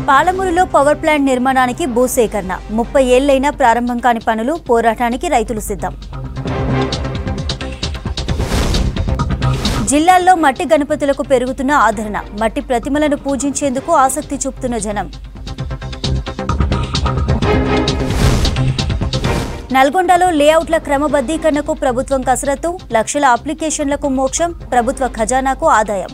పాలమూరులో power plant నిర్మాణానికి భూసేకరణ 30 ఏళ్లైనా ప్రారంభం కాని పనులు పోరాటానికి రైతులు సిద్ధం. జిల్లాల్లో మట్టి గణపతులకు పెరుగుతున్న ఆదరణ, మట్టి ప్రతిమలను పూజించేందుకు ఆసక్తి చూపుతున్న జనం. నల్గొండలో లేఅవుట్ల క్రమబద్ధీకరణకు ప్రభుత్వం కసరత్తు, లక్షల అప్లికేషన్లకు మోక్షం, ప్రభుత్వ ఖజానాకు ఆదాయం.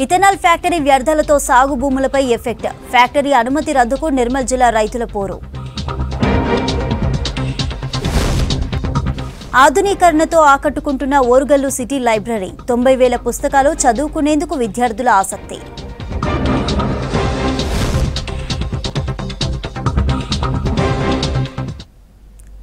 ఇథనాల్ ఫ్యాక్టరీ వ్యర్థాలతో సాగు భూములపై ఎఫెక్ట్, ఫ్యాక్టరీ అనుమతి రద్దుకు నిర్మల్ జిల్లా రైతుల పోరు. ఆధునీకరణతో ఆకట్టుకుంటున్న ఓరుగల్లు సిటీ లైబ్రరీ, 90,000 పుస్తకాలు చదువుకునేందుకు విద్యార్థుల ఆసక్తి.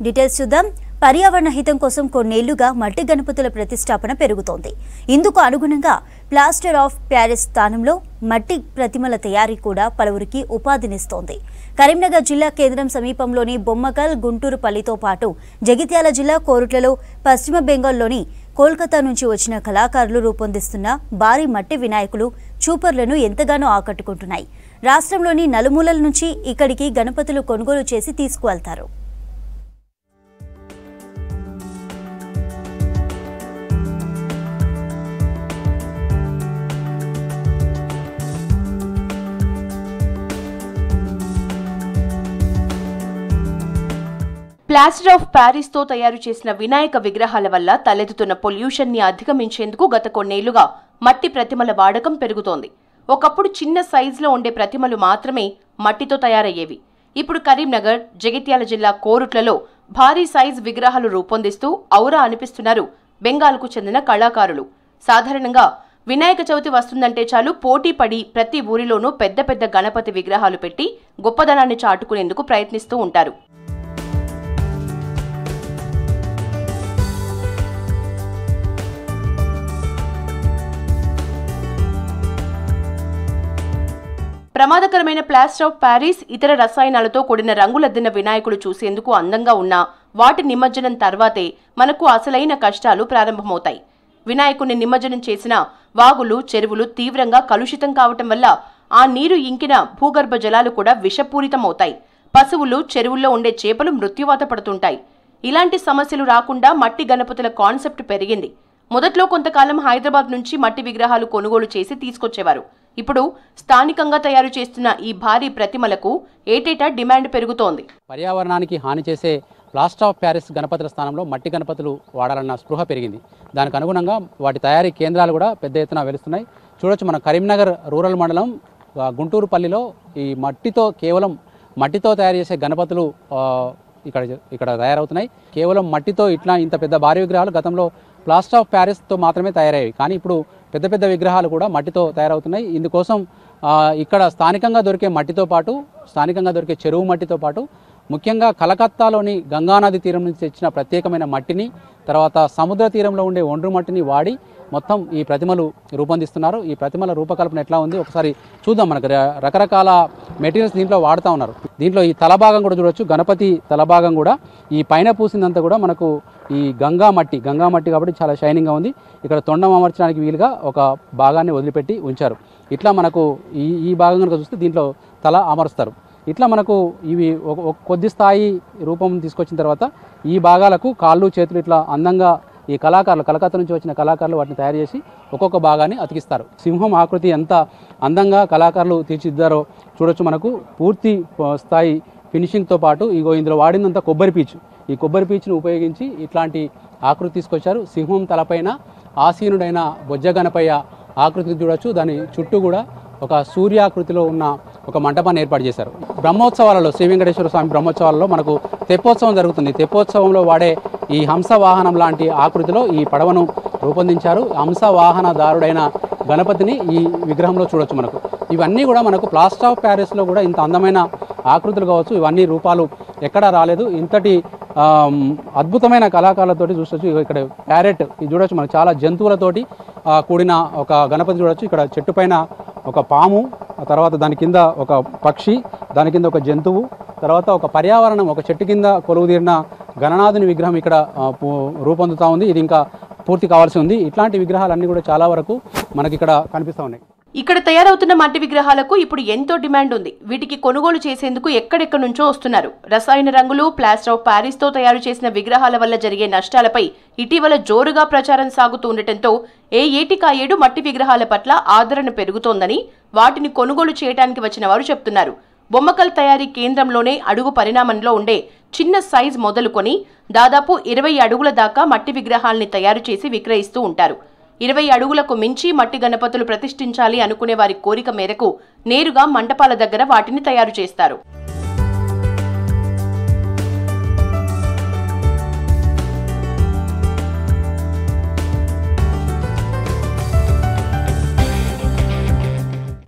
డీటెయిల్స్ చూద్దాం. పర్యావరణ హితం కోసం కొన్నేళ్లుగా మట్టి గణపతుల ప్రతిష్టాపన పెరుగుతోంది. ఇందుకు అనుగుణంగా ప్లాస్టర్ ఆఫ్ ప్యారిస్ స్థానంలో మట్టి ప్రతిమల తయారీ కూడా పలువురికి ఉపాధినిస్తోంది. కరీంనగర్ జిల్లా కేంద్రం సమీపంలోని బొమ్మకల్, గుంటూరుపల్లితో పాటు జగిత్యాల జిల్లా కోరుట్లలో, పశ్చిమ బెంగాల్లోని కోల్కతా నుంచి వచ్చిన కళాకారులు రూపొందిస్తున్న భారీ మట్టి వినాయకులు చూపర్లను ఎంతగానో ఆకట్టుకుంటున్నాయి. రాష్ట్రంలోని నలుమూలల నుంచి ఇక్కడికి గణపతులు కొనుగోలు చేసి తీసుకువెళ్తారు. ప్లాస్టర్ ఆఫ్ ప్యారిస్ తో తయారు చేసిన వినాయక విగ్రహాల వల్ల తలెత్తుతున్న పొల్యూషన్ ని అధిగమించేందుకు గత కొన్నేళ్లుగా మట్టి ప్రతిమల వాడకం పెరుగుతోంది. ఒకప్పుడు చిన్న సైజులో ఉండే ప్రతిమలు మాత్రమే మట్టితో తయారయ్యేవి. ఇప్పుడు కరీంనగర్, జగిత్యాల జిల్లా కోరుట్లలో భారీ సైజ్ విగ్రహాలు రూపొందిస్తూ ఔరా అనిపిస్తున్నారు బెంగాల్కు చెందిన కళాకారులు. సాధారణంగా వినాయక చవితి వస్తుందంటే చాలు పోటీ పడి ప్రతి ఊరిలోనూ పెద్ద పెద్ద గణపతి విగ్రహాలు పెట్టి గొప్పదనాన్ని చాటుకునేందుకు ప్రయత్నిస్తూ ఉంటారు. ప్రమాదకరమైన ప్లాస్టర్ ఆఫ్ ప్యారిస్, ఇతర రసాయనాలతో కూడిన రంగులద్దిన వినాయకులు చూసేందుకు అందంగా ఉన్నా వాటి నిమజ్జనం తర్వాతే మనకు అసలైన కష్టాలు ప్రారంభమవుతాయి. వినాయకుడిని నిమజ్జనం చేసిన వాగులు, చెరువులు తీవ్రంగా కలుషితం కావటం వల్ల ఆ నీరు ఇంకిన భూగర్భ జలాలు కూడా విషపూరితమవుతాయి. పశువులు, చెరువుల్లో ఉండే చేపలు మృత్యువాత పడుతుంటాయి. ఇలాంటి సమస్యలు రాకుండా మట్టి గణపతుల కాన్సెప్ట్ పెరిగింది. మొదట్లో కొంతకాలం హైదరాబాద్ నుంచి మట్టి విగ్రహాలు కొనుగోలు చేసి తీసుకొచ్చేవారు. ఇప్పుడు స్థానికంగా తయారు చేస్తున్న ఈ భారీ ప్రతిమలకు ఏటేటా డిమాండ్ పెరుగుతోంది. పర్యావరణానికి హాని చేసే ప్లాస్టర్ ఆఫ్ ప్యారిస్ గణపతుల స్థానంలో మట్టి గణపతులు వాడాలన్న స్పృహ పెరిగింది. దానికి అనుగుణంగా వాటి తయారీ కేంద్రాలు కూడా పెద్ద ఎత్తున వెలుస్తున్నాయి. చూడొచ్చు, మన కరీంనగర్ రూరల్ మండలం గుంటూరుపల్లిలో ఈ కేవలం మట్టితో తయారు చేసే గణపతులు ఇక్కడ తయారవుతున్నాయి. కేవలం మట్టితో ఇంత పెద్ద భారీ విగ్రహాలు గతంలో ప్లాస్టర్ ఆఫ్ ప్యారిస్తో మాత్రమే తయారయ్యాయి. కానీ ఇప్పుడు పెద్ద పెద్ద విగ్రహాలు కూడా మట్టితో తయారవుతున్నాయి. ఇందుకోసం ఇక్కడ స్థానికంగా దొరికే మట్టితో పాటు, స్థానికంగా దొరికే చెరువు మట్టితో పాటు, ముఖ్యంగా కలకత్తాలోని గంగానది తీరం నుంచి తెచ్చిన ప్రత్యేకమైన మట్టిని, తర్వాత సముద్ర తీరంలో ఉండే ఒండ్రు మట్టిని వాడి మొత్తం ఈ ప్రతిమలు రూపొందిస్తున్నారు. ఈ ప్రతిమల రూపకల్పన ఎట్లా ఉంది ఒకసారి చూద్దాం. మనకు రకరకాల మెటీరియల్స్ దీంట్లో వాడుతూ ఉన్నారు. దీంట్లో ఈ తలభాగం కూడా చూడొచ్చు, గణపతి తలభాగం కూడా ఈ పైన పూసిందంతా కూడా మనకు ఈ గంగా మట్టి కాబట్టి చాలా షైనింగ్గా ఉంది. ఇక్కడ తొండం అమర్చడానికి వీలుగా ఒక భాగాన్ని వదిలిపెట్టి ఉంచారు. ఇట్లా మనకు ఈ భాగం కనుక చూస్తే దీంట్లో తల అమరుస్తారు. ఇట్లా మనకు ఇవి కొద్ది స్థాయి రూపం తీసుకొచ్చిన తర్వాత ఈ భాగాలకు కాళ్ళు, చేతులు ఇట్లా అందంగా ఈ కలకత్తా నుంచి వచ్చిన కళాకారులు వాటిని తయారు చేసి ఒక్కొక్క భాగాన్ని అతికిస్తారు. సింహం ఆకృతి ఎంత అందంగా కళాకారులు తీర్చిదిద్దారో చూడొచ్చు. మనకు పూర్తి స్థాయి ఫినిషింగ్తో పాటు ఇందులో వాడిందంతా కొబ్బరి పీచు. ఈ కొబ్బరి పీచును ఉపయోగించి ఇట్లాంటి ఆకృతి తీసుకొచ్చారు. సింహం తలపైన ఆసీనుడైన బొజ్జ గణపయ్య ఆకృతిని చూడొచ్చు. దాని చుట్టూ కూడా ఒక సూర్యాకృతిలో ఉన్న ఒక మంటపాన్ని ఏర్పాటు చేశారు. బ్రహ్మోత్సవాలలో, శ్రీ వెంకటేశ్వర స్వామి బ్రహ్మోత్సవాలలో మనకు తెప్పోత్సవం జరుగుతుంది. తెప్పోత్సవంలో వాడే ఈ హంస వాహనం లాంటి ఆకృతిలో ఈ పడవను రూపొందించారు. హంస వాహనదారుడైన గణపతిని ఈ విగ్రహంలో చూడొచ్చు. మనకు ఇవన్నీ కూడా మనకు ప్లాస్టర్ ఆఫ్ ప్యారిస్లో కూడా ఇంత అందమైన ఆకృతులు కావచ్చు, ఇవన్నీ రూపాలు ఎక్కడా రాలేదు. ఇంతటి అద్భుతమైన కళాకారులతోటి చూడొచ్చు. ఇక్కడ ప్యారెట్ ఇది చూడొచ్చు. మనకు చాలా జంతువులతోటి కూడిన ఒక గణపతి చూడొచ్చు. ఇక్కడ చెట్టు పైన ఒక పాము, తర్వాత దాని కింద ఒక పక్షి, దాని కింద ఒక జంతువు, తర్వాత ఒక పర్యావరణం, ఒక చెట్టు కింద కొలువుదీరిన గణనాథుని విగ్రహం ఇక్కడ రూపొందుతూ ఉంది. ఇది ఇంకా పూర్తి కావాల్సి ఉంది. ఇట్లాంటి విగ్రహాలన్నీ కూడా చాలా వరకు మనకి ఇక్కడ కనిపిస్తూ ఉన్నాయి. ఇక్కడ తయారవుతున్న మట్టి విగ్రహాలకు ఇప్పుడు ఎంతో డిమాండ్ ఉంది. వీటికి కొనుగోలు చేసేందుకు ఎక్కడెక్కడి నుంచో వస్తున్నారు. రసాయన రంగులు, ప్లాస్టర్ ఆఫ్ ప్యారిస్ తో తయారు చేసిన విగ్రహాల వల్ల జరిగే నష్టాలపై ఇటీవల జోరుగా ప్రచారం సాగుతూ ఉండటంతో ఏటికాయేడు మట్టి విగ్రహాల పట్ల ఆదరణ పెరుగుతోందని వాటిని కొనుగోలు చేయడానికి వచ్చిన వారు చెప్తున్నారు. బొమ్మకల్ తయారీ కేంద్రంలోనే అడుగు పరిణామంలో ఉండే చిన్న సైజ్ మొదలుకొని దాదాపు 20 అడుగుల దాకా మట్టి విగ్రహాల్ని తయారు చేసి విక్రయిస్తూ ఉంటారు. 20 అడుగులకు మించి మట్టి గణపతులు ప్రతిష్ఠించాలి అనుకునే వారి కోరిక మేరకు నేరుగా మంటపాల దగ్గర వాటిని తయారు చేస్తారు.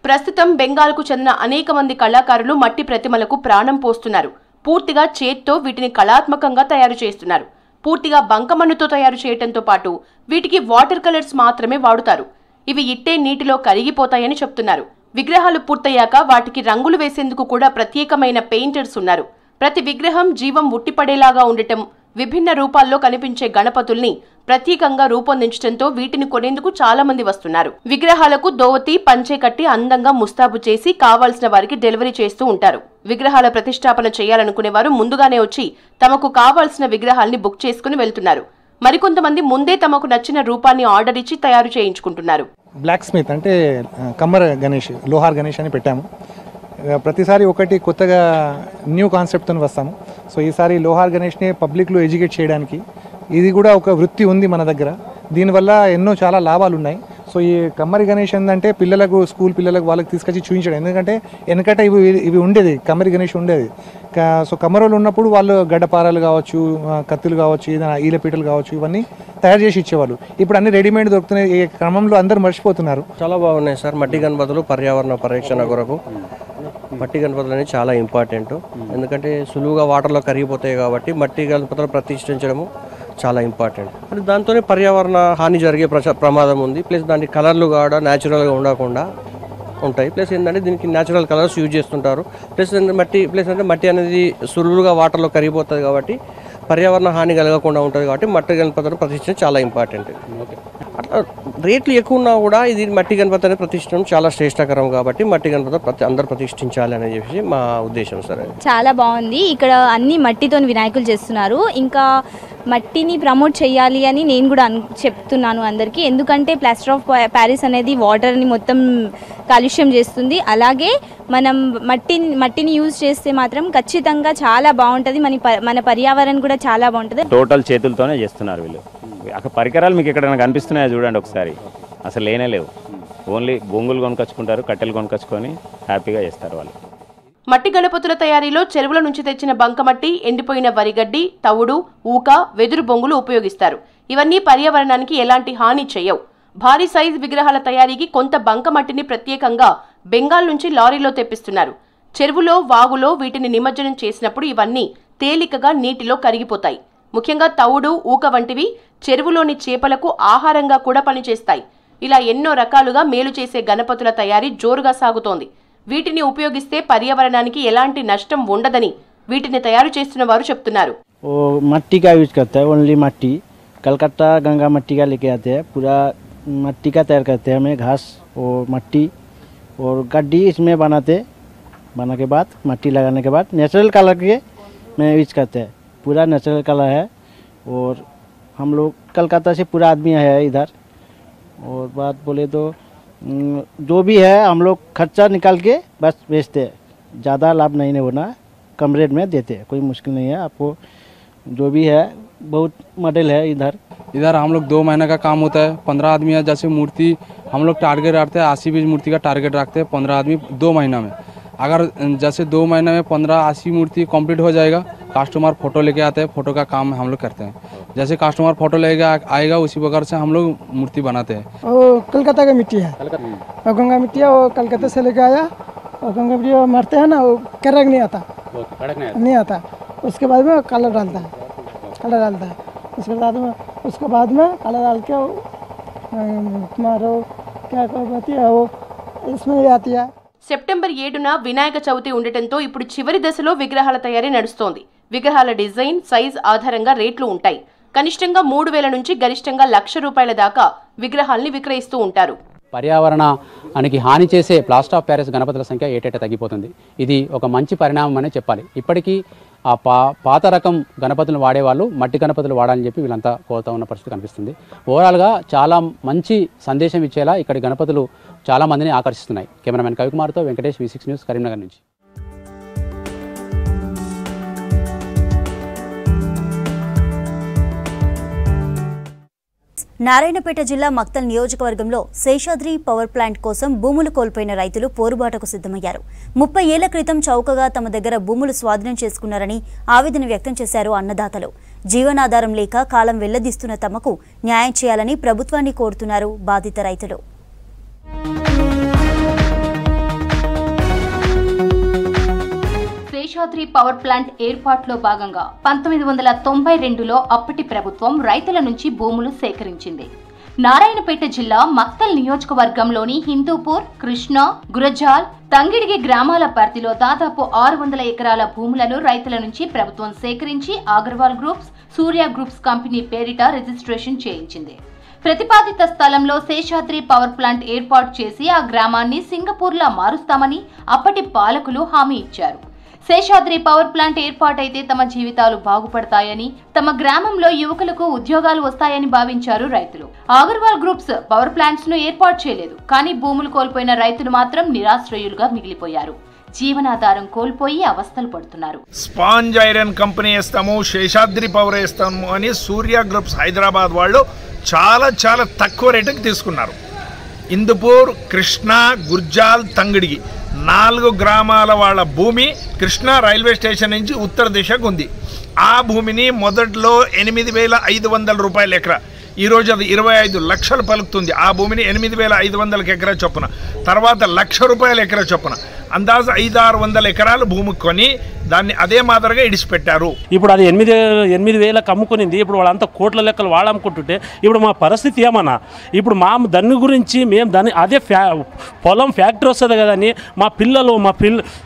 ప్రస్తుతం బెంగాల్కు చెందిన అనేక మంది కళాకారులు మట్టి ప్రతిమలకు ప్రాణం పోస్తున్నారు. పూర్తిగా చేత్తో వీటిని కళాత్మకంగా తయారు చేస్తున్నారు. పూర్తిగా బంకమన్నుతో తయారు చేయడంతో పాటు వీటికి వాటర్ కలర్స్ మాత్రమే వాడుతారు. ఇవి ఇట్టే నీటిలో కరిగిపోతాయని చెప్తున్నారు. విగ్రహాలు పూర్తయ్యాక వాటికి రంగులు వేసేందుకు కూడా ప్రత్యేకమైన పెయింటర్స్ ఉన్నారు. ప్రతి విగ్రహం జీవం ఉట్టిపడేలాగా ఉండటం, విభిన్న రూపాల్లో కనిపించే గణపతుల్ని ప్రత్యేకంగా రూపొందించడంతో వీటిని కొనేందుకు చాలా మంది వస్తున్నారు. విగ్రహాలకు దోవతి, పంచె కట్టి అందంగా ముస్తాబు చేసి కావాల్సిన వారికి డెలివరీ చేస్తూ ఉంటారు. విగ్రహాల ప్రతిష్టాపన చేయాలనుకునే వారు ముందుగానే వచ్చి తమకు కావాల్సిన విగ్రహాల్ని బుక్ చేసుకుని వెళ్తున్నారు. మరికొంతమంది ముందే తమకు నచ్చిన రూపాన్ని ఆర్డర్ ఇచ్చి తయారు చేయించుకుంటున్నారు. బ్లాక్ స్మిత్ అంటే కమ్మర్ గణేష్, లోహార్ గణేష్ అని పెట్టాము. ప్రతిసారి ఒకటి కొత్తగా న్యూ కాన్సెప్ట్తో వస్తాము. సో ఈసారి లోహార్ గణేష్ని పబ్లిక్లో ఎడ్యుకేట్ చేయడానికి, ఇది కూడా ఒక వృత్తి ఉంది మన దగ్గర. దీనివల్ల ఎన్నో చాలా లాభాలు ఉన్నాయి. సో ఈ కమ్మరి గణేష్ ఏంటంటే పిల్లలకు, స్కూల్ పిల్లలకు వాళ్ళకి తీసుకొచ్చి చూపించడం. ఎందుకంటే వెనకట ఇవి ఉండేది, కమ్మరి గణేష్ ఉండేది. సో కమ్మరోళ్ళు ఉన్నప్పుడు వాళ్ళు గడ్డపారాలు కావచ్చు, కత్తులు కావచ్చు, ఏదైనా ఈలపీటలు కావచ్చు, ఇవన్నీ తయారు చేసి ఇచ్చేవాళ్ళు. ఇప్పుడు అన్ని రెడీమేడ్ దొరుకుతున్నాయి. ఈ క్రమంలో అందరూ మర్చిపోతున్నారు. చాలా బాగున్నాయి సార్. మట్టి గణపతులు పర్యావరణ పరిరక్షణ కొరకు మట్టి గణపతులు అనేది చాలా ఇంపార్టెంట్. ఎందుకంటే సులువుగా వాటర్లో కరిగిపోతాయి కాబట్టి మట్టి గణపతులు ప్రతిష్ఠించడము చాలా ఇంపార్టెంట్. అంటే దాంతోనే పర్యావరణ హాని జరిగే ప్రమాదం ఉంది. ప్లస్ దాని కలర్లు కూడా న్యాచురల్గా ఉండకుండా ఉంటాయి. ప్లస్ ఏంటంటే దీనికి న్యాచురల్ కలర్స్ యూజ్ చేస్తుంటారు. ప్లస్ మట్టి అనేది సులువుగా వాటర్లో కరిగిపోతుంది కాబట్టి పర్యావరణ హాని కలగకుండా ఉంటుంది. కాబట్టి మట్టి గణపతులను ప్రతిష్ఠించడం చాలా ఇంపార్టెంట్. అట్లా రేట్లు ఎక్కువ ఉన్నా కూడా ఇది మట్టి గణపతిని ప్రతిష్ఠించడం చాలా శ్రేష్టకరం. కాబట్టి మట్టి గణపతి అందరూ ప్రతిష్ఠించాలి అని చెప్పి మా ఉద్దేశం సార్. చాలా బాగుంది. ఇక్కడ అన్ని మట్టితో వినాయకులు చేస్తున్నారు. ఇంకా మట్టిని ప్రమోట్ చేయాలి అని నేను కూడా చెప్తున్నాను అందరికీ. ఎందుకంటే ప్లాస్టర్ ఆఫ్ ప్యారిస్ అనేది వాటర్ని మొత్తం కాలుష్యం చేస్తుంది. అలాగే మనం మట్టిని యూజ్ చేస్తే మాత్రం ఖచ్చితంగా చాలా బాగుంటుంది. మన పర్యావరణం కూడా చాలా బాగుంటుంది. టోటల్ చేతులతోనే చేస్తున్నారు వీళ్ళు. అక్కడ పరికరాలు మీకు ఎక్కడైనా కనిపిస్తున్నాయో చూడండి ఒకసారి. అసలు లేనే లేవు. ఓన్లీ బొంగులు కొనుకొచ్చుకుంటారు, కట్టెలు కొనుకొచ్చుకొని హ్యాపీగా చేస్తారు వాళ్ళు. మట్టి గణపతుల తయారీలో చెరువుల నుంచి తెచ్చిన బంకమట్టి, ఎండిపోయిన వరిగడ్డి, తవుడు, ఊక, వెదురు బొంగులు ఉపయోగిస్తారు. ఇవన్నీ పర్యావరణానికి ఎలాంటి హాని చేయవు. భారీ సైజు విగ్రహాల తయారీకి కొంత బంకమట్టిని ప్రత్యేకంగా బెంగాల్ నుంచి లారీలో తెప్పిస్తున్నారు. చెరువులో, వాగులో వీటిని నిమజ్జనం చేసినప్పుడు ఇవన్నీ తేలికగా నీటిలో కరిగిపోతాయి. ముఖ్యంగా తవుడు, ఊక వంటివి చెరువులోని చేపలకు ఆహారంగా కూడా పనిచేస్తాయి. ఇలా ఎన్నో రకాలుగా మేలు చేసే గణపతుల తయారీ జోరుగా సాగుతోంది. వీటిని ఉపయోగిస్తే పర్యావరణానికి ఎలాంటి నష్టం ఉండదని వీటిని తయారు చేస్తున్న వారు చెప్తున్నారు. मट्टी का यूज करता है, ओनली मट्टी। कलकत्ता गंगा मट्टी का लेके आते हैं, पूरा मट्टी का तैयार करते हैं हमें, घास और मट्टी और गड्डी इसमें बनाते, बना के बाद मट्टी लगाने के बाद नेचुरल कलर के में यूज करते हैं। पूरा नेचुरल कलर है और हम लोग कलकत्ता से पूरा आदमी है इधर। और बात बोले तो जो भी है हम लोग खर्चा निकाल के बस बेचते हैं, ज़्यादा लाभ नहीं होना, कम रेट में देते हैं, कोई मुश्किल नहीं है। आपको जो भी है बहुत मॉडल है इधर हम लोग 2 महीने का काम होता है। 15 आदमी है, जैसे मूर्ति हम लोग टारगेट रखते हैं 80 बीज मूर्ति का टारगेट रखते हैं 15 आदमी 2 महीना में। अगर जैसे 2 महीने में 15-80 मूर्ति कंप्लीट हो जाएगा, कस्टमर फोटो लेके आते हैं, फोटो का काम हम लोग करते हैं। जैसे कस्टमर फोटो लेके आएगा उसी प्रकार से हम लोग मूर्ति बनाते हैं। वो कलकत्ता का मिट्टी है, और गंगा मिट्टी है, वो कलकत्ता से लेके आया। और गंगा मिट्टी मरते हैं ना, वो कड़क नहीं आता, नहीं आता। उसके बाद में कलर डालता है, उसके बाद में कलर डाल के तुम्हारा क्या कहती है वो इसमें आती है। సెప్టెంబర్ 7న వినాయక చవితి ఉండటంతో ఇప్పుడు చివరి దశలో విగ్రహాల తయారీ నడుస్తోంది. విగ్రహాల డిజైన్, సైజ్ ఆధారంగా రేట్లు ఉంటాయి. కనిష్టంగా 3000 నుంచి గరిష్టంగా 1,00,000 రూపాయల దాకా విగ్రహాల్ని విక్రయిస్తూ ఉంటారు. పర్యావరణానికి హాని చేసే ప్లాస్టర్ ఆఫ్ ప్యారిస్ గణపతుల సంఖ్య ఏటేటా తగ్గిపోతుంది. ఇది ఒక మంచి పరిణామం అనే చెప్పాలి. ఇప్పటికీ ఆ పాత రకం గణపతులను వాడేవాళ్ళు మట్టి గణపతులు వాడాలని చెప్పి వీళ్ళంతా కోరుతూ ఉన్న పరిస్థితి కనిపిస్తుంది. ఓవరాల్గా చాలా మంచి సందేశం ఇచ్చేలా ఇక్కడి గణపతులు చాలా మందిని ఆకర్షిస్తున్నాయి. కెమెరామెన్ కవికుమార్తో వెంకటేష్, V6 న్యూస్, కరీంనగర్ నుంచి. నారాయణపేట జిల్లా మక్తల్ నియోజకవర్గంలో శేషాద్రి పవర్ ప్లాంట్ కోసం భూములు కోల్పోయిన రైతులు పోరుబాటకు సిద్ధమయ్యారు. 30 ఏళ్ల క్రితం చౌకగా తమ దగ్గర భూములు స్వాధీనం చేసుకున్నారని ఆవేదన వ్యక్తం చేశారు అన్నదాతలు. జీవనాధారం లేక కాలం వెళ్లదీస్తున్న తమకు న్యాయం చేయాలని ప్రభుత్వాన్ని కోరుతున్నారు బాధిత రైతులు. శేషాద్రి పవర్ ప్లాంట్ ఏర్పాటులో భాగంగా 1992లో అప్పటి ప్రభుత్వం రైతుల నుంచి భూములు సేకరించింది. నారాయణపేట జిల్లా మక్తల్ నియోజకవర్గంలోని హిందూపూర్, కృష్ణా, గురజాల్, తంగిడిగి గ్రామాల పరిధిలో దాదాపు 600 ఎకరాల భూములను రైతుల నుంచి ప్రభుత్వం సేకరించి అగర్వాల్ గ్రూప్స్, సూర్య గ్రూప్స్ కంపెనీ పేరిట రిజిస్ట్రేషన్ చేయించింది. ప్రతిపాదిత స్థలంలో శేషాద్రి పవర్ ప్లాంట్ ఏర్పాటు చేసి ఆ గ్రామాన్ని సింగపూర్లా మారుస్తామని అప్పటి పాలకులు హామీ ఇచ్చారు. శేషాద్రి పవర్ ప్లాంట్ ఏర్పాటైతే తమ జీవితాలు బాగుపడతాయని, తమ గ్రామంలో యువకులకు ఉద్యోగాలు వస్తాయని భావించారు రైతులు. అగర్వాల్ గ్రూప్స్ పవర్ ప్లాంట్స్ ను ఏర్పాటు చేయలేదు. కానీ భూములు కోల్పోయిన రైతులు మాత్రం నిరాశ్రయులుగా మిగిలిపోయారు. జీవనాధారం కోల్పోయి అవస్థలు పడుతున్నారు. స్పాంజ్ ఐరన్ కంపెనీ వేస్తాము, శేషాద్రి పవర్ వేస్తాము అని సూర్య గ్రూప్స్ హైదరాబాద్ వాళ్ళు చాలా చాలా తక్కువ రేటుకి తీసుకున్నారు. హిందూపూర్, కృష్ణా, గుర్జాల్, తంగిడిగి 4 గ్రామాల వాళ్ళ భూమి కృష్ణా రైల్వే స్టేషన్ నుంచి ఉత్తర దిశకు ఉంది. ఆ భూమిని మొదట్లో 8,500 రూపాయల ఎకరా, ఈరోజు అది 25 లక్షలు పలుకుతుంది. ఆ భూమిని 8,500 ఎకరా చొప్పున, తర్వాత ₹1,00,000 ఎకరా చొప్పున అందాజు 500-600 ఎకరాలు భూమి కొని దాన్ని అదే మాదిరిగా ఇడిచిపెట్టారు. ఇప్పుడు అది 8,000 అమ్ముకునింది. ఇప్పుడు వాళ్ళంతా కోట్ల లెక్కలు వాళ్ళు అమ్ముకుంటుంటే ఇప్పుడు మా పరిస్థితి ఏమన్నా? ఇప్పుడు మా దాని గురించి మేము దాన్ని అదే పొలం ఫ్యాక్టరీ వస్తుంది కదని మా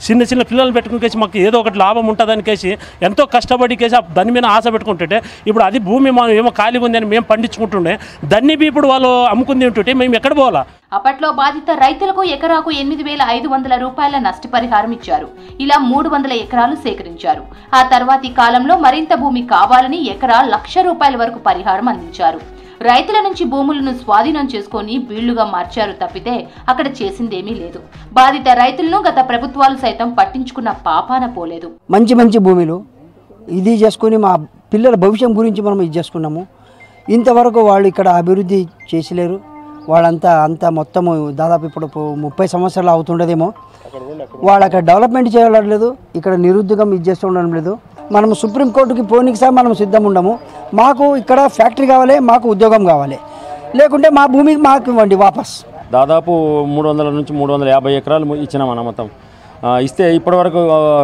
చిన్న చిన్న పిల్లలు పెట్టుకుని మాకు ఏదో ఒకటి లాభం ఉంటుందని కేసి ఎంతో కష్టపడి కేసి దాని మీద ఆశ పెట్టుకుంటుంటే ఇప్పుడు అది భూమి మనం ఏమో ఖాళీగా ఉందని మేము పండించుకుంటుండే దాన్ని ఇప్పుడు వాళ్ళు అమ్ముకుంది ఉంటుంటే మేము ఎక్కడ పోవాలా? అప్పట్లో బాధిత రైతులకు ఎకరాకు 8,500 రూపాయల నష్టపరిహారం ఇచ్చారు. ఇలా 300 ఎకరాలు సేకరించారు. ఆ తర్వాతి కాలంలో మరింత భూమి కావాలని ఎకరా ₹1,00,000 వరకు పరిహారం అందించారు. రైతుల నుంచి భూములను స్వాధీనం చేసుకుని బీళ్లుగా మార్చారు తప్పితే అక్కడ చేసిందేమీ లేదు. బాధిత రైతులను గత ప్రభుత్వాలు సైతం పట్టించుకున్న పాపాన పోలేదు. మంచి భూమిలో ఇది చేసుకుని మా పిల్లల భవిష్యం గురించి మనం ఇది చేసుకున్నాము. ఇంతవరకు వాళ్ళు ఇక్కడ అభివృద్ధి చేసలేరు. వాళ్ళంతా మొత్తము దాదాపు ఇప్పుడు 30 సంవత్సరాలు అవుతుండదేమో. వాళ్ళు అక్కడ డెవలప్మెంట్ చేయడం లేదు, ఇక్కడ నిరుద్యోగం ఇది చేస్తూ ఉండడం లేదు. మనం సుప్రీంకోర్టుకి పోనీకి సార్ మనం సిద్ధం ఉండము. మాకు ఇక్కడ ఫ్యాక్టరీ కావాలి, మాకు ఉద్యోగం కావాలి, లేకుంటే మా భూమికి మాకు ఇవ్వండి వాపస్. దాదాపు 300 నుంచి 350 ఎకరాలు ఇచ్చినాం అన్న మొత్తం. ఇస్తే ఇప్పటివరకు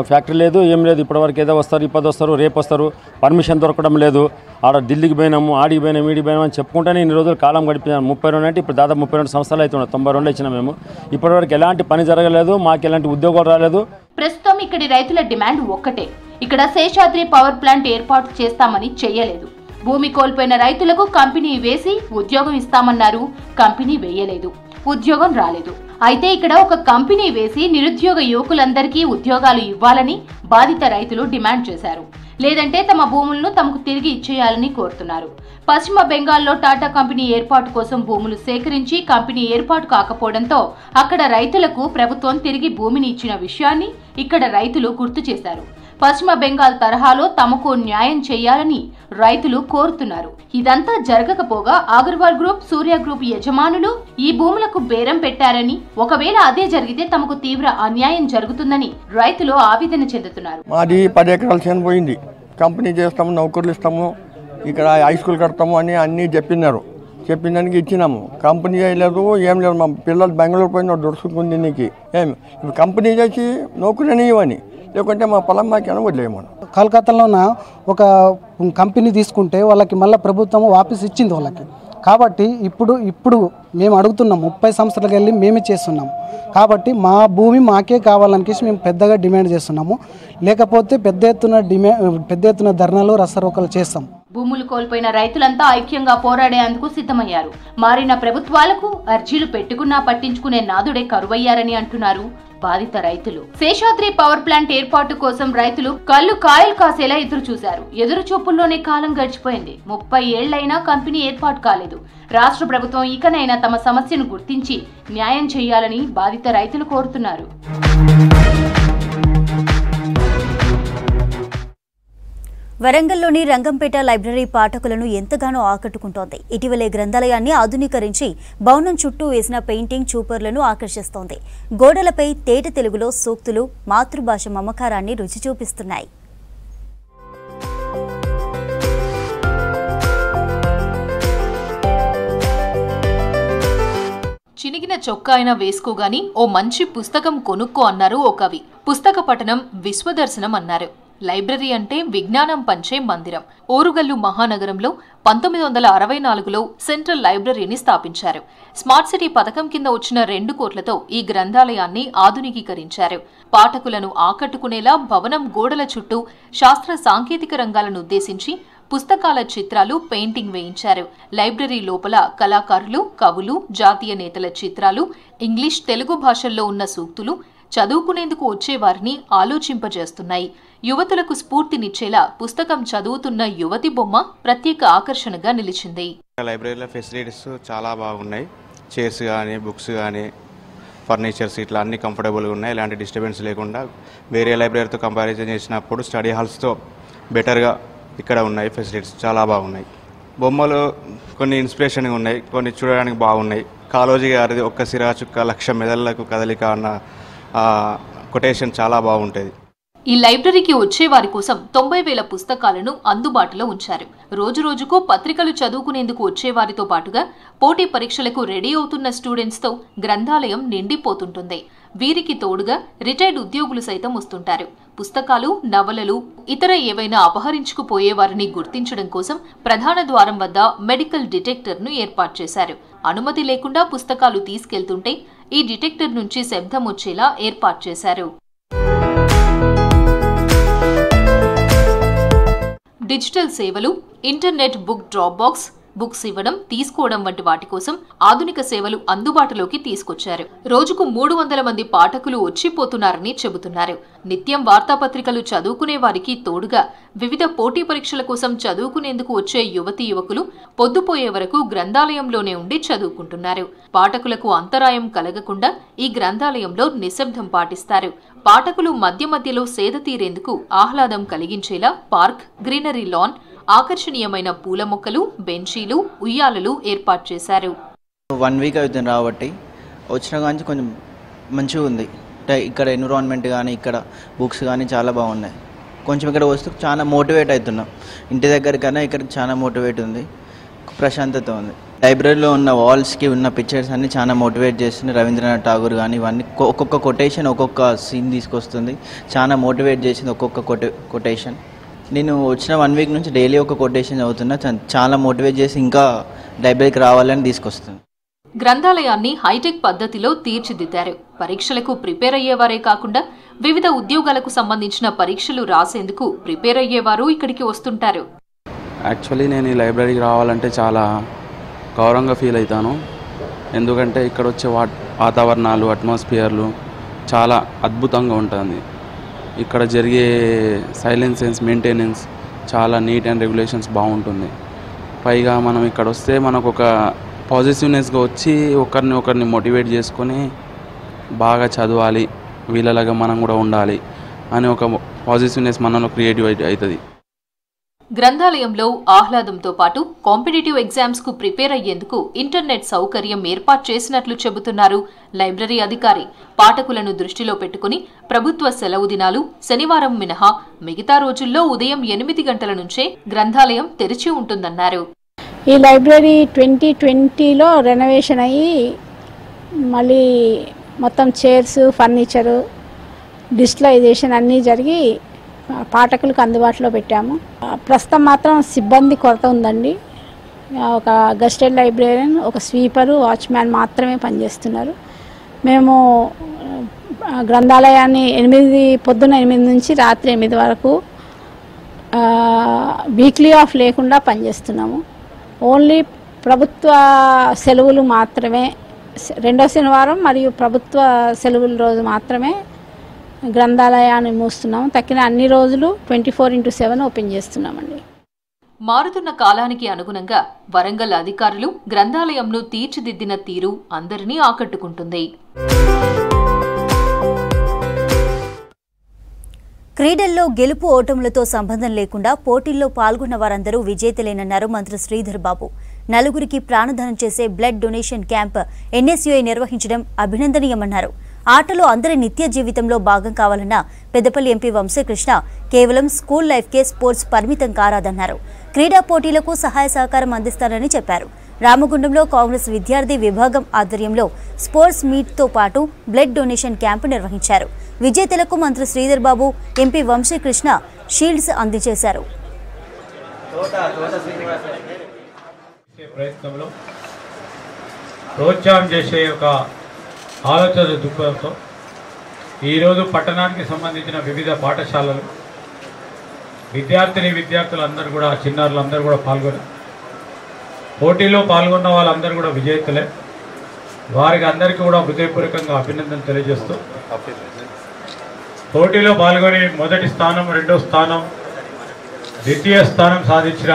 ఫ్యాక్టరీ లేదు, ఏం లేదు. ఇప్పటివరకు ఏదో వస్తారు, ఇప్పుడు వస్తారు, రేపు వస్తారు, పర్మిషన్ దొరకడం లేదు. ఆడ ఢిల్లీకి పోయినాము, ఆడికి పోయినాము, ఈడికి పోయినాము అని చెప్పుకుంటేనే ఇన్ని రోజులు కాలం గడిపినాము. 32 అంటే ఇప్పుడు దాదాపు 32 సంవత్సరాలు అవుతున్నాయి. 92 ఇచ్చినాం మేము. ఇప్పటివరకు ఎలాంటి పని జరగలేదు, మాకు ఎలాంటి ఉద్యోగాలు రాలేదు. ప్రస్తుతం ఇక్కడి రైతుల డిమాండ్ ఒక్కటే, ఇక్కడ శేషాద్రి పవర్ ప్లాంట్ ఏర్పాటు చేస్తామని చెయ్యలేదు. భూమి కోల్పోయిన రైతులకు కంపెనీ వేసి ఉద్యోగం ఇస్తామన్నారు, కంపెనీ వేయలేదు, ఉద్యోగం రాలేదు. అయితే ఇక్కడ ఒక కంపెనీ వేసి నిరుద్యోగ యువకులందరికీ ఉద్యోగాలు ఇవ్వాలని బాధిత రైతులు డిమాండ్ చేశారు. లేదంటే తమ భూములను తమకు తిరిగి ఇచ్చేయాలని కోరుతున్నారు. పశ్చిమ బెంగాల్లో టాటా కంపెనీ ఏర్పాటు కోసం భూములు సేకరించి కంపెనీ ఏర్పాటు కాకపోవడంతో అక్కడ రైతులకు ప్రభుత్వం తిరిగి భూమిని ఇచ్చిన విషయాన్ని ఇక్కడ రైతులు గుర్తు చేశారు. పశ్చిమ బెంగాల్ తరహాలో తమకు న్యాయం చేయాలని రైతులు కోరుతున్నారు. ఇదంతా జరగకపోగా అగర్వాల్ గ్రూప్, సూర్య గ్రూప్ యజమానులు ఈ భూములకు బేరం పెట్టారని, ఒకవేళ అదే జరిగితే తమకు తీవ్ర అన్యాయం జరుగుతుందని రైతులు ఆవేదన చెందుతున్నారు. మాది 10 ఎకరాలు చేను పోయింది. కంపెనీ చేస్తాము, నౌకర్లు ఇస్తాము, ఇక్కడ హై స్కూల్ కడతాము అని అన్నీ చెప్పినారు. చెప్పిన దానికి ఇచ్చినాము. కంపెనీ చేయలేదు, ఏం లేదు. మా పిల్లలు బెంగళూరు పోయిన దొరుకుతుంది నీకు ఏమి కంపెనీ చేసి నౌకరీని ఇవ్వని, లేకుంటే మా పొలం మాకు వదిలేయమని. కలకత్తాలో ఒక కంపెనీ తీసుకుంటే వాళ్ళకి మళ్ళీ ప్రభుత్వం వాపస్ ఇచ్చింది వాళ్ళకి. కాబట్టి ఇప్పుడు మేము అడుగుతున్నాం, 30 సంవత్సరాలకు వెళ్ళి మేమే చేస్తున్నాము. కాబట్టి మా భూమి మాకే కావాలనికేసి మేము పెద్దగా డిమాండ్ చేస్తున్నాము. లేకపోతే పెద్ద ఎత్తున ధర్నాలు, రస్తారోకోలు చేస్తాం. భూములు కోల్పోయిన రైతులంతా ఐక్యంగా పోరాడేందుకు సిద్ధమయ్యారు. మారిన ప్రభుత్వాలకు అర్జీలు పెట్టుకున్నా పట్టించుకునే నాదుడే కరువయ్యారని అంటున్నారు బాధిత రైతులు. శేషాద్రి పవర్ ప్లాంట్ ఏర్పాటు కోసం రైతులు కళ్ళు కాయలు కాసేలా ఎదురు చూశారు. ఎదురు చూపుల్లోనే కాలం గడిచిపోయింది. 30 ఏళ్లైనా కంపెనీ ఏర్పాటు కాలేదు. రాష్ట్ర ప్రభుత్వం ఇకనైనా తమ సమస్యను గుర్తించి న్యాయం చేయాలని బాధిత రైతులు కోరుతున్నారు. వరంగల్లోని రంగంపేట లైబ్రరీ పాఠకులను ఎంతగానో ఆకట్టుకుంటోంది. ఇటీవలే గ్రంథాలయాన్ని ఆధునీకరించి భవనం చుట్టూ వేసిన పెయింటింగ్ చూపర్లను ఆకర్షిస్తోంది. గోడలపై తేట తెలుగులో సూక్తులు మాతృభాష మమకారాన్ని రుచి చూపిస్తున్నాయి. చినిగిన చొక్కా అయినా వేసుకోగాని ఓ మంచి పుస్తకం కొనుక్కో అన్నారు ఓ కవి. పుస్తక పఠనం విశ్వదర్శనం అన్నారు. లైబ్రరీ అంటే విజ్ఞానం పంచే మందిరం. ఓరుగల్లు మహానగరంలో 1964లో సెంట్రల్ లైబ్రరీని స్థాపించారు. స్మార్ట్ సిటీ పథకం కింద వచ్చిన 2 కోట్లతో ఈ గ్రంథాలయాన్ని ఆధునికీకరించారు. పాఠకులను ఆకట్టుకునేలా భవనం గోడల చుట్టూ శాస్త్ర సాంకేతిక రంగాలను ఉద్దేశించి పుస్తకాల చిత్రాలు, పెయింటింగ్ వేయించారు. లైబ్రరీ లోపల కళాకారులు, కవులు, జాతీయ నేతల చిత్రాలు, ఇంగ్లీష్, తెలుగు భాషల్లో ఉన్న సూక్తులు చదువుకునేందుకు వచ్చేవారిని ఆలోచింపజేస్తున్నాయి. యువతులకు స్ఫూర్తినిచ్చేలా పుస్తకం చదువుతున్న యువతి బొమ్మ ప్రత్యేక ఆకర్షణగా నిలిచింది. లైబ్రరీలో ఫెసిలిటీస్ చాలా బాగున్నాయి. చైర్స్ కానీ, బుక్స్ కానీ, ఫర్నిచర్స్ ఇట్లా అన్ని కంఫర్టబుల్గా ఉన్నాయి. ఎలాంటి డిస్టర్బెన్స్ లేకుండా వేరే లైబ్రరీతో కంపారిజన్ చేసినప్పుడు స్టడీ హాల్స్తో బెటర్గా ఇక్కడ ఉన్నాయి. ఫెసిలిటీస్ చాలా బాగున్నాయి. బొమ్మలు కొన్ని ఇన్స్పిరేషన్గా ఉన్నాయి, కొన్ని చూడడానికి బాగున్నాయి. కాళోజీ గారిది ఒక్క సిరా చుక్క 1,00,000 మెదళ్లకు కదలిక అన్న కొటేషన్ చాలా బాగుంటుంది. ఈ లైబ్రరీకి వచ్చే వారి కోసం 90,000 పుస్తకాలను అందుబాటులో ఉంచారు. రోజురోజుకు పత్రికలు చదువుకునేందుకు వచ్చేవారితో పాటుగా పోటీ పరీక్షలకు రెడీ అవుతున్న స్టూడెంట్స్తో గ్రంథాలయం నిండిపోతుంటుంది. వీరికి తోడుగా రిటైర్డ్ ఉద్యోగులు సైతం వస్తుంటారు. పుస్తకాలు, నవలలు, ఇతర ఏవైనా అపహరించుకుపోయే వారిని గుర్తించడం కోసం ప్రధాన ద్వారం వద్ద మెడికల్ డిటెక్టర్ను ఏర్పాటు చేశారు. అనుమతి లేకుండా పుస్తకాలు తీసుకెళ్తుంటే ఈ డిటెక్టర్ నుంచి శబ్దం వచ్చేలా ఏర్పాటు చేశారు. డిజిటల్ సేవలు, internet, book drop box, books ఇవ్వడం, తీసుకోవడం వంటి వాటి కోసం ఆధునిక సేవలు అందుబాటులోకి తీసుకొచ్చారు. రోజుకు 300 మంది పాఠకులు వచ్చిపోతున్నారని చెబుతున్నారు. నిత్యం వార్తాపత్రికలు చదువుకునే వారికి తోడుగా వివిధ పోటీ పరీక్షల కోసం చదువుకునేందుకు వచ్చే యువతీ యువకులు పొద్దుపోయే వరకు గ్రంథాలయంలోనే ఉండి చదువుకుంటున్నారు. పాఠకులకు అంతరాయం కలగకుండా ఈ గ్రంథాలయంలో నిశ్శబ్దం పాటిస్తారు. పాఠకులు మధ్య మధ్యలో సేద తీరేందుకు ఆహ్లాదం కలిగించేలా పార్క్, గ్రీనరీ లాన్, ఆకర్షణీయమైన పూల మొక్కలు, బెంచీలు, ఉయ్యాలలు ఏర్పాటు చేశారు. 1 వీక్ అవుతుంది రాబట్టి వచ్చిన కానీ కొంచెం మంచిగా ఉంది. ఇక్కడ ఎన్విరాన్మెంట్ కానీ, ఇక్కడ బుక్స్ కానీ చాలా బాగున్నాయి. కొంచెం ఇక్కడ వస్తూ చాలా మోటివేట్ అవుతున్నాం. ఇంటి దగ్గర కన్నా ఇక్కడ చాలా మోటివేట్ ఉంది, ప్రశాంతత ఉంది. లైబ్రరీలో ఉన్న వాల్స్కి ఉన్న పిక్చర్స్ అన్ని చాలా మోటివేట్ చేస్తుంది. రవీంద్రనాథ్ ఠాగూర్ కానీ ఇవన్నీ ఒక్కొక్క కొటేషన్, ఒక్కొక్క సీన్ తీసుకొస్తుంది. చాలా మోటివేట్ చేసింది ఒక్కొక్క కొటేషన్. నేను వచ్చిన 1 వీక్ నుంచి డైలీ ఒక కొటేషన్ చదువుతున్నా. చాలా మోటివేట్ చేసి ఇంకా లైబ్రరీకి రావాలని తీసుకొస్తుంది. గ్రంథాలయాన్ని హైటెక్ పద్ధతిలో తీర్చిదిద్దారు. పరీక్షలకు ప్రిపేర్ అయ్యేవారే కాకుండా వివిధ ఉద్యోగాలకు సంబంధించిన పరీక్షలు రాసేందుకు ప్రిపేర్ అయ్యేవారు ఇక్కడికి వస్తుంటారు. యాక్చువల్లీ నేను ఈ లైబ్రరీకి రావాలంటే చాలా గౌరవంగా ఫీల్ అవుతాను. ఎందుకంటే ఇక్కడ వచ్చే వాతావరణాలు, అట్మాస్ఫియర్లు చాలా అద్భుతంగా ఉంటుంది. ఇక్కడ జరిగే సైలెన్స్ సెన్స్ మెయింటెనెన్స్ చాలా నీట్ అండ్ రెగ్యులేషన్స్ బాగుంటుంది. పైగా మనం ఇక్కడ వస్తే మనకు ఒక పాజిటివ్నెస్గా వచ్చి ఒకరిని మోటివేట్ చేసుకొని బాగా చదవాలి, వీళ్ళలాగా మనం కూడా ఉండాలి అని ఒక పాజిటివ్నెస్ మనలో క్రియేటివ్ అవుతుంది. గ్రంథాలయంలో ఆహ్లాదంతో పాటు కాంపిటేటివ్ ఎగ్జామ్స్ కు ప్రిపేర్ అయ్యేందుకు ఇంటర్నెట్ సౌకర్యం ఏర్పాటు చేసినట్లు చెబుతున్నారు లైబ్రరీ అధికారి. పాఠకులను దృష్టిలో పెట్టుకుని ప్రభుత్వ సెలవు దినాలు, శనివారం మినహా మిగతా రోజుల్లో ఉదయం 8 గంటల నుంచే గ్రంథాలయం తెరిచి ఉంటుందన్నారు. ఈ లైబ్రరీ 2020లో రెనోవేషన్ అయ్యి మళ్ళీ మొత్తం చైర్స్, ఫర్నిచరు, డిజిటలైజేషన్ అన్నీ జరిగి పాఠకులకు అందుబాటులో పెట్టాము. ప్రస్తుతం మాత్రం సిబ్బంది కొరత ఉందండి. ఒక గెస్టెడ్ లైబ్రేరియన్, ఒక స్వీపరు, వాచ్మ్యాన్ మాత్రమే పనిచేస్తున్నారు. మేము గ్రంథాలయాన్ని పొద్దున్న 8 నుంచి రాత్రి 8 వరకు వీక్లీ ఆఫ్ లేకుండా పనిచేస్తున్నాము. ఓన్లీ ప్రభుత్వ సెలవులు మాత్రమే, రెండో శనివారం మరియు ప్రభుత్వ సెలవుల రోజు మాత్రమే గ్రంథాలయాన్ని మూస్తున్నాము. తక్కిన అన్ని రోజులు 24/7 ఓపెన్ చేస్తున్నామండి. మారుతున్న కాలానికి అనుగుణంగా వరంగల్ అధికారులు గ్రంథాలయంను తీర్చిదిద్దిన తీరు అందరినీ ఆకట్టుకుంటుంది. క్రీడల్లో గెలుపు ఓటములతో సంబంధం లేకుండా పోటీల్లో పాల్గొన్న వారందరూ విజేతలేనన్నారు మంత్రి శ్రీధర్ బాబు. నలుగురికి ప్రాణదానం చేసే బ్లడ్ డొనేషన్ క్యాంప్ ఎన్ఎస్యుఐ నిర్వహించడం అభినందనీయమన్నారు. ఆటలో అందరి నిత్య జీవితంలో భాగం కావాలన్న పెద్దపల్లి ఎంపీ వంశీకృష్ణ కేవలం స్కూల్ లైఫ్కే స్పోర్ట్స్ పరిమితం కారాదన్నారు. క్రీడా పోటీలకు సహాయ సహకారం అందిస్తారని చెప్పారు. రామగుండంలో కాంగ్రెస్ విద్యార్థి విభాగం ఆధ్వర్యంలో స్పోర్ట్స్ మీట్తో పాటు బ్లడ్ డొనేషన్ క్యాంపు నిర్వహించారు. విజేతలకు మంత్రి శ్రీధర్ బాబు, ఎంపీ వంశీకృష్ణ షీల్డ్స్ అందజేశారు. ప్రయత్నంలో ప్రోత్సాహం చేసే ఒక ఆలోచన దృక్పథంతో ఈరోజు పట్టణానికి సంబంధించిన వివిధ పాఠశాలలు విద్యార్థులందరూ కూడా చిన్నారులందరూ కూడా పాల్గొని పోటీలో పాల్గొన్న వాళ్ళందరూ కూడా విజేతలే. వారికి అందరికీ కూడా హృదయపూర్వకంగా అభినందనలు తెలియజేస్తూ పోటీలో పాల్గొని మొదటి స్థానం, రెండో స్థానం, ద్వితీయ స్థానం సాధించిన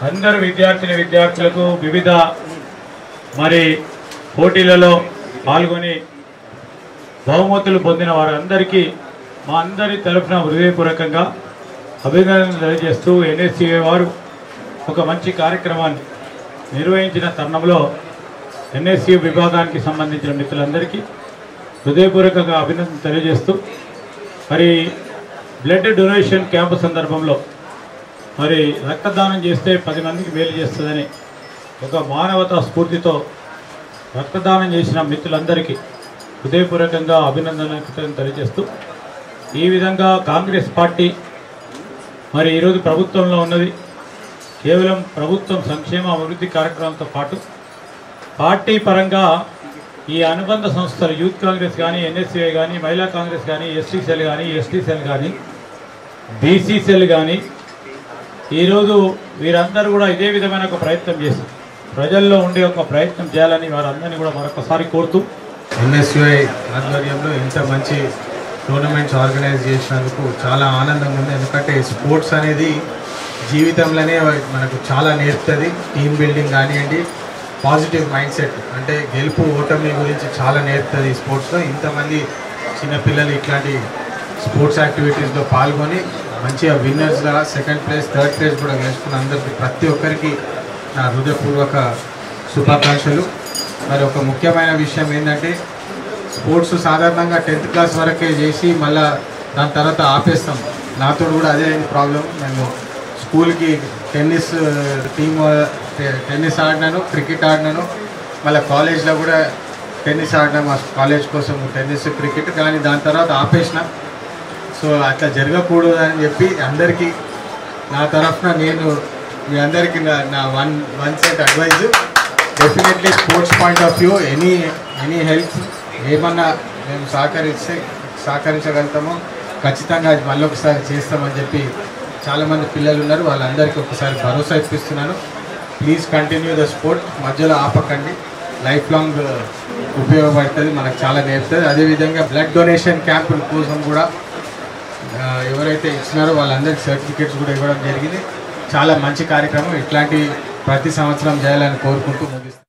అందరు విద్యార్థులకు వివిధ పోటీలలో పాల్గొని బహుమతులు పొందిన వారందరికీ మా అందరి తరఫున హృదయపూర్వకంగా అభినందనలు తెలియజేస్తూ ఎన్ఎస్యుఐ వారు ఒక మంచి కార్యక్రమాన్ని నిర్వహించిన తరుణంలో ఎన్ఎస్యు విభాగానికి సంబంధించిన మిత్రులందరికీ హృదయపూర్వకంగా అభినందనలు తెలియజేస్తూ బ్లడ్ డొనేషన్ క్యాంపు సందర్భంలో రక్తదానం చేస్తే 10 మందికి మేలు చేస్తుందని ఒక మానవతా స్ఫూర్తితో రక్తదానం చేసిన మిత్రులందరికీ హృదయపూర్వకంగా అభినందనలు తెలియజేస్తూ ఈ విధంగా కాంగ్రెస్ పార్టీ ఈరోజు ప్రభుత్వంలో ఉన్నది. కేవలం ప్రభుత్వం సంక్షేమ అభివృద్ధి కార్యక్రమాలతో పాటు పార్టీ పరంగా ఈ అనుబంధ సంస్థలు యూత్ కాంగ్రెస్ కానీ, ఎన్ఎస్యుఐ కానీ, మహిళా కాంగ్రెస్ కానీ, ఎస్టీ సెల్ కానీ, ఎస్టీ సెల్ కానీ, బీసీ సెల్ కానీ ఈరోజు వీరందరూ కూడా ఇదే విధమైన ఒక ప్రయత్నం చేసి ప్రజల్లో ఉండే ఒక ప్రయత్నం చేయాలని వారందరినీ కూడా మరొకసారి కోరుతూ ఎన్ఎస్యుఐ ఆధ్వర్యంలో ఇంత మంచి టోర్నమెంట్స్ ఆర్గనైజ్ చేసినందుకు చాలా ఆనందంగా ఉంది. ఎందుకంటే స్పోర్ట్స్ అనేది జీవితంలోనే మనకు చాలా నేర్పుతుంది. టీమ్ బిల్డింగ్ కానివ్వండి, పాజిటివ్ మైండ్ సెట్ అంటే గెలుపు ఓటమి గురించి చాలా నేర్పుతుంది స్పోర్ట్స్లో. ఇంతమంది చిన్నపిల్లలు ఇట్లాంటి స్పోర్ట్స్ యాక్టివిటీస్లో పాల్గొని మంచిగా విన్నర్స్గా సెకండ్ ప్లేస్, థర్డ్ ప్లేస్ కూడా గెలుచుకున్న అందరికీ ప్రతి ఒక్కరికి నా హృదయపూర్వక శుభాకాంక్షలు. ఒక ముఖ్యమైన విషయం ఏంటంటే స్పోర్ట్స్ సాధారణంగా 10th క్లాస్ వరకే చేసి మళ్ళీ దాని తర్వాత ఆపేస్తాం. నాతో కూడా అదే ప్రాబ్లం. నేను స్కూల్కి టెన్నిస్ ఆడినాను, క్రికెట్ ఆడినాను, మళ్ళీ కాలేజ్లో కూడా టెన్నిస్ ఆడినా మా కాలేజ్ కోసం టెన్నిస్, క్రికెట్, కానీ దాని తర్వాత ఆపేసిన. సో అట్లా జరగకూడదు అని చెప్పి అందరికీ నా తరఫున నేను మీ అందరికీ నా one set advice. Definitely sports point of view any help ఏమన్నా మేము సహకరించగలుగుతామో ఖచ్చితంగా అది మళ్ళీ ఒకసారి చేస్తామని చెప్పి చాలామంది పిల్లలు ఉన్నారు. వాళ్ళందరికీ ఒకసారి భరోసా ఇప్పిస్తున్నాను. ప్లీజ్ కంటిన్యూ ద స్పోర్ట్, మధ్యలో ఆపకండి. లైఫ్ లాంగ్ ఉపయోగపడుతుంది, మనకు చాలా నేర్పుతుంది. అదేవిధంగా బ్లడ్ డొనేషన్ క్యాంపుల కోసం కూడా ఎవరైతే ఇచ్చినారో వాళ్ళందరికీ సర్టిఫికేట్స్ కూడా ఇవ్వడం జరిగింది. చాలా మంచి కార్యక్రమం. ఇట్లాంటి ప్రతి సంవత్సరం చేయాలని కోరుకుంటూ ముగిస్తాను.